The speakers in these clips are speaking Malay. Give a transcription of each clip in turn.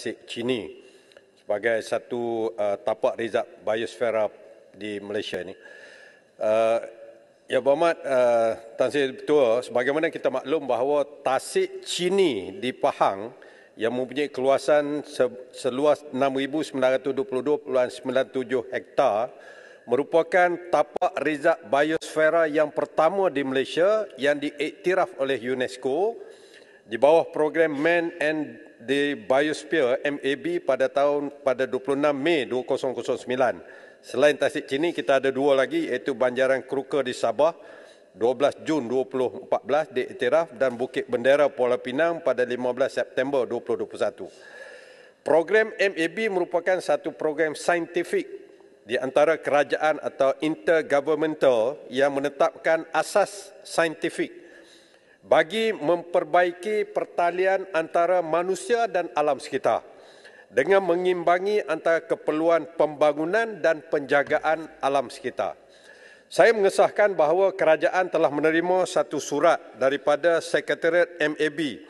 tasik Chini sebagai satu tapak rizab biosfera di Malaysia ini. Ya Berhormat Tan Sri Ketua, sebagaimana kita maklum bahawa tasik Chini di Pahang yang mempunyai keluasan seluas 6,922.97 hektar merupakan tapak rizab biosfera yang pertama di Malaysia yang diiktiraf oleh UNESCO di bawah program Man and the Biosphere MAB pada 26 Mei 2009. Selain tasik Chini, kita ada dua lagi, iaitu Banjaran Kruka di Sabah 12 Jun 2014 diiktiraf dan Bukit Bendera Pulau Pinang pada 15 September 2021. Program MAB merupakan satu program saintifik di antara kerajaan atau intergovernmental yang menetapkan asas saintifik bagi memperbaiki pertalian antara manusia dan alam sekitar dengan mengimbangi antara keperluan pembangunan dan penjagaan alam sekitar. Saya mengesahkan bahawa kerajaan telah menerima satu surat daripada Sekretariat MAB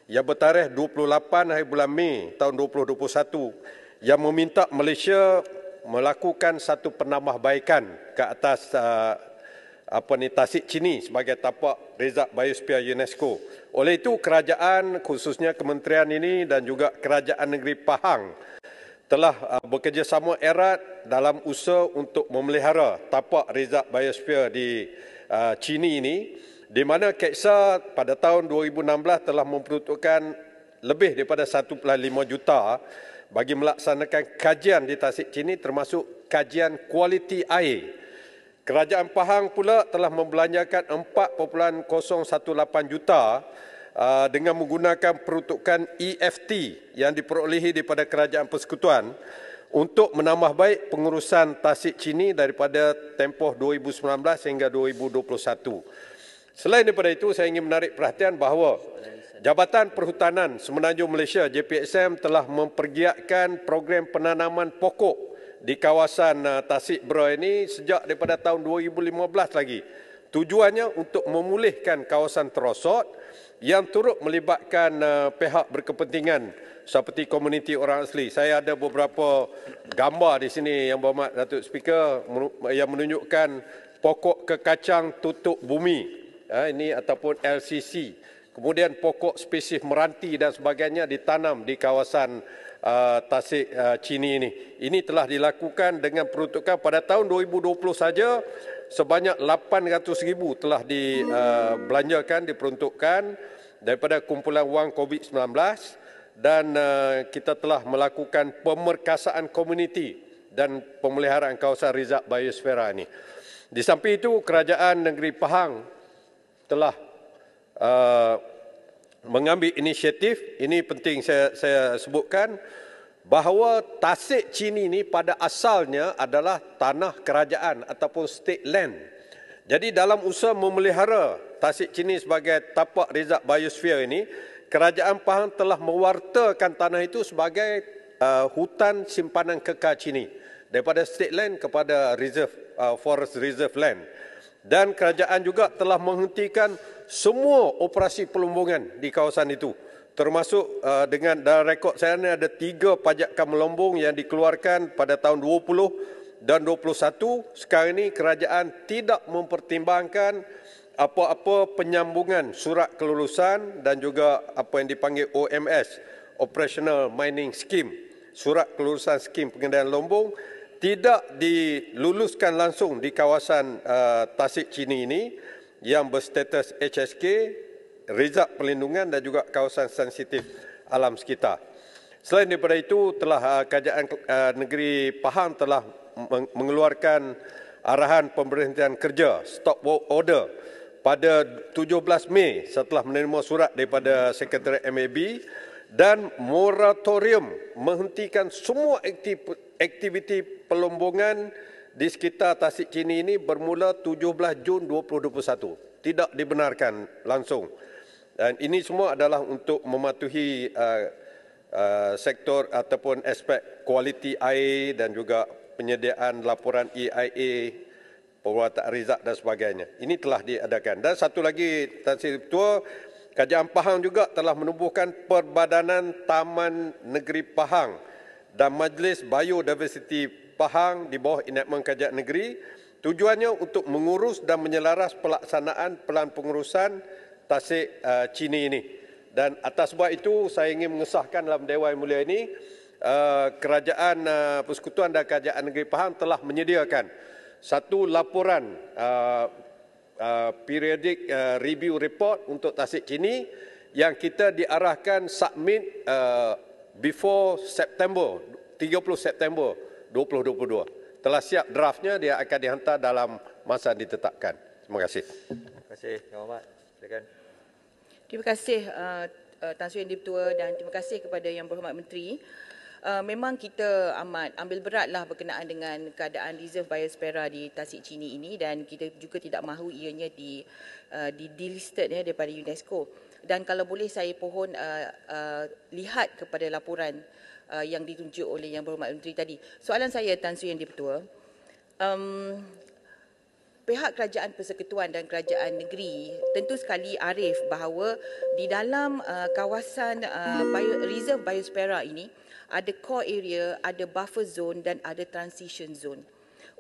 yang bertarikh 28 hari bulan Mei tahun 2021 yang meminta Malaysia melakukan satu penambahbaikan ke atas tasik Chini sebagai tapak rizab biosfera UNESCO. Oleh itu, kerajaan khususnya kementerian ini dan juga kerajaan negeri Pahang telah bekerjasama erat dalam usaha untuk memelihara tapak rizab biosfera di Chini ini, di mana KEXA pada tahun 2016 telah memperuntukkan lebih daripada 1.5 juta bagi melaksanakan kajian di tasik Chini, termasuk kajian kualiti air. Kerajaan Pahang pula telah membelanjakan 4.018 juta dengan menggunakan peruntukan EFT yang diperolehi daripada Kerajaan Persekutuan untuk menambah baik pengurusan tasik Chini daripada tempoh 2019 hingga 2021. Selain daripada itu, saya ingin menarik perhatian bahawa Jabatan Perhutanan Semenanjung Malaysia JPSM telah mempergiatkan program penanaman pokok di kawasan Tasik Bera ini sejak daripada tahun 2015 lagi. Tujuannya untuk memulihkan kawasan terosot yang turut melibatkan pihak berkepentingan seperti komuniti orang asli. Saya ada beberapa gambar di sini yang Berhormat Datuk Speaker yang menunjukkan pokok kekacang tutup bumi ini ataupun LCC. Kemudian pokok spesies meranti dan sebagainya ditanam di kawasan tasik Chini ini. Ini telah dilakukan dengan peruntukan pada tahun 2020 saja sebanyak 800,000 telah dibelanjakan, diperuntukkan daripada kumpulan wang COVID-19 dan kita telah melakukan pemerkasaan komuniti dan pemeliharaan kawasan rizab biosfera ini. Di samping itu, kerajaan negeri Pahang telah mengambil inisiatif, ini penting saya sebutkan, bahawa tasik Chini ini pada asalnya adalah tanah kerajaan ataupun state land. Jadi dalam usaha memelihara tasik Chini sebagai tapak rizab biosfera ini, kerajaan Pahang telah mewartakan tanah itu sebagai hutan simpanan kekal Chini daripada state land kepada reserve, forest reserve land. Dan kerajaan juga telah menghentikan semua operasi pelombongan di kawasan itu, termasuk dengan dalam rekod saya ini ada 3 pajakan melombong yang dikeluarkan pada tahun 20 dan 21. Sekarang ini kerajaan tidak mempertimbangkan apa-apa penyambungan surat kelulusan dan juga apa yang dipanggil OMS, Operational Mining Scheme, surat kelulusan skim pengendalian lombong, tidak diluluskan langsung di kawasan tasik Chini ini yang berstatus HSK, rizab perlindungan dan juga kawasan sensitif alam sekitar. Selain daripada itu, telah kerajaan negeri Pahang telah mengeluarkan arahan pemberhentian kerja stop work order pada 17 Mei setelah menerima surat daripada Sekretariat MAB dan moratorium menghentikan semua aktiviti pelombongan di sekitar tasik Chini ini bermula 17 Jun 2021. Tidak dibenarkan langsung. Dan ini semua adalah untuk mematuhi sektor ataupun aspek kualiti air dan juga penyediaan laporan EIA, perwataan rizab dan sebagainya. Ini telah diadakan. Dan satu lagi, Tan Sri Ketua, Kerajaan Pahang juga telah menubuhkan Perbadanan Taman Negeri Pahang dan Majlis Biodiversiti Pahang di bawah enakmen Kerajaan Negeri. Tujuannya untuk mengurus dan menyelaras pelaksanaan pelan pengurusan Tasik Chini ini. Dan atas sebab itu saya ingin mengesahkan dalam Dewan Yang Mulia ini, Kerajaan Persekutuan dan Kerajaan Negeri Pahang telah menyediakan satu laporan periodic review report untuk Tasik Chini yang kita diarahkan submit before September, 30 September 2022. Telah siap draftnya, dia akan dihantar dalam masa ditetapkan. Terima kasih. Terima kasih, Yang Hormat. Silakan. Terima kasih Tan Sri Yang Di-Pertua dan terima kasih kepada Yang Berhormat Menteri. Memang kita amat ambil beratlah berkenaan dengan keadaan reserve biosfera di Tasik Chini ini dan kita juga tidak mahu ianya delisted ya daripada UNESCO. Dan kalau boleh saya pohon lihat kepada laporan yang ditunjuk oleh Yang Berhormat Menteri tadi. Soalan saya Tan Sri Yang Di-Pertua, pihak Kerajaan Persekutuan dan Kerajaan Negeri tentu sekali arif bahawa di dalam kawasan reserve biosfera ini ada core area, ada buffer zone dan ada transition zone.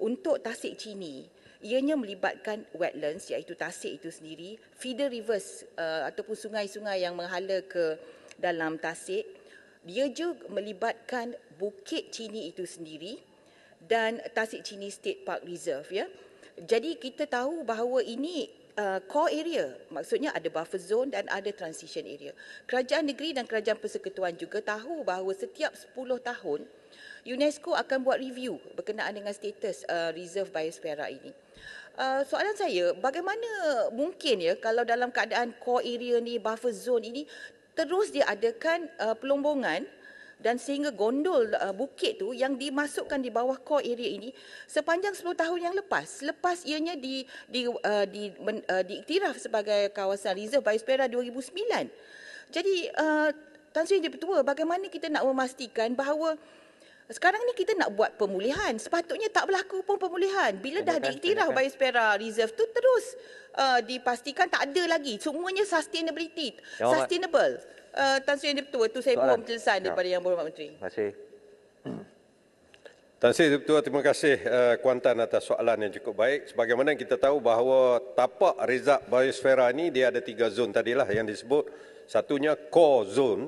Untuk Tasik Chini, ianya melibatkan wetlands iaitu Tasik itu sendiri, feeder rivers ataupun sungai-sungai yang menghala ke dalam Tasik. Dia juga melibatkan Bukit Chini itu sendiri dan Tasik Chini State Park Reserve ya. Jadi kita tahu bahawa ini core area, maksudnya ada buffer zone dan ada transition area. Kerajaan negeri dan kerajaan persekutuan juga tahu bahawa setiap 10 tahun UNESCO akan buat review berkenaan dengan status reserve biosfera ini. Soalan saya, bagaimana mungkin ya kalau dalam keadaan core area ni, buffer zone ini terus diadakan pelombongan dan sehingga gondol bukit tu yang dimasukkan di bawah core area ini sepanjang 10 tahun yang lepas ianya diiktiraf sebagai kawasan reserve biosfera 2009. Jadi Tan Sri Yang Di-Pertua, bagaimana kita nak memastikan bahawa sekarang ni kita nak buat pemulihan, sepatutnya tak berlaku pun pemulihan. Bila dah diiktiraf biosfera reserve tu terus dipastikan tak ada lagi, semuanya sustainable. Tan Sri Yang Di-Pertua, itu saya mohon penjelasan daripada Yang Berhormat Menteri. Terima kasih. Tan Sri Di-Pertua, terima kasih Kuantan atas soalan yang cukup baik. Sebagaimana kita tahu bahawa tapak reserve biosfera ini dia ada 3 zon tadilah yang disebut. Satunya core zone.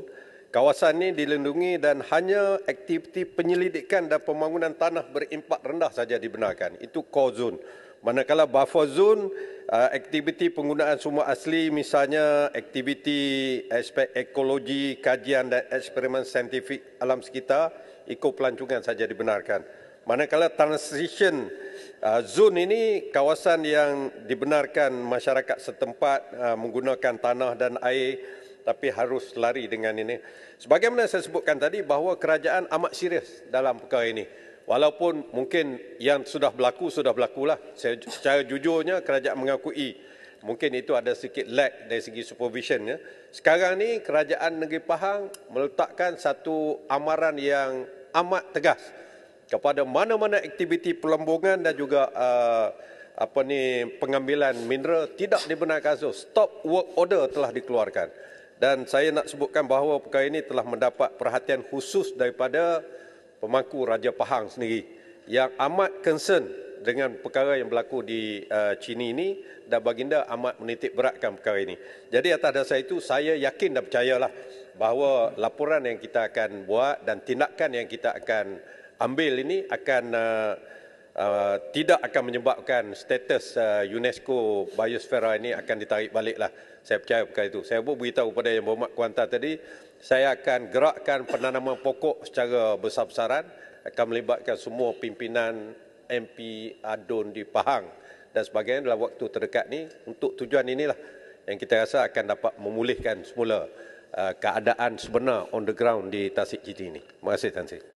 Kawasan ini dilindungi dan hanya aktiviti penyelidikan dan pembangunan tanah berimpak rendah saja dibenarkan. Itu core zone. Manakala buffer zone, aktiviti penggunaan sumber asli, misalnya aktiviti aspek ekologi, kajian dan eksperimen saintifik alam sekitar, ekopelancongan saja dibenarkan. Manakala transition zone ini kawasan yang dibenarkan masyarakat setempat menggunakan tanah dan air, tapi harus lari dengan ini. Sebagaimana saya sebutkan tadi bahawa kerajaan amat serius dalam perkara ini. Walaupun mungkin yang sudah berlakulah. Secara jujurnya kerajaan mengakui mungkin itu ada sedikit lag dari segi supervisionnya. Sekarang ni Kerajaan Negeri Pahang meletakkan satu amaran yang amat tegas kepada mana-mana aktiviti pelombongan dan juga pengambilan mineral tidak dibenarkan. Stop work order telah dikeluarkan. Dan saya nak sebutkan bahawa perkara ini telah mendapat perhatian khusus daripada pemangku Raja Pahang sendiri yang amat concern dengan perkara yang berlaku di Chini ini dan baginda amat menitik beratkan perkara ini. Jadi atas dasar itu saya yakin dan percayalah bahawa laporan yang kita akan buat dan tindakan yang kita akan ambil ini akan tidak akan menyebabkan status UNESCO biosfera ini akan ditarik baliklah. Saya percaya perkara itu. Saya pun beritahu kepada Yang Berhormat Kuantan tadi, saya akan gerakkan penanaman pokok secara besar-besaran, akan melibatkan semua pimpinan MP ADUN di Pahang dan sebagainya dalam waktu terdekat ini. Untuk tujuan inilah yang kita rasa akan dapat memulihkan semula keadaan sebenar on the ground di Tasik Chini ini. Terima kasih Tan Sri.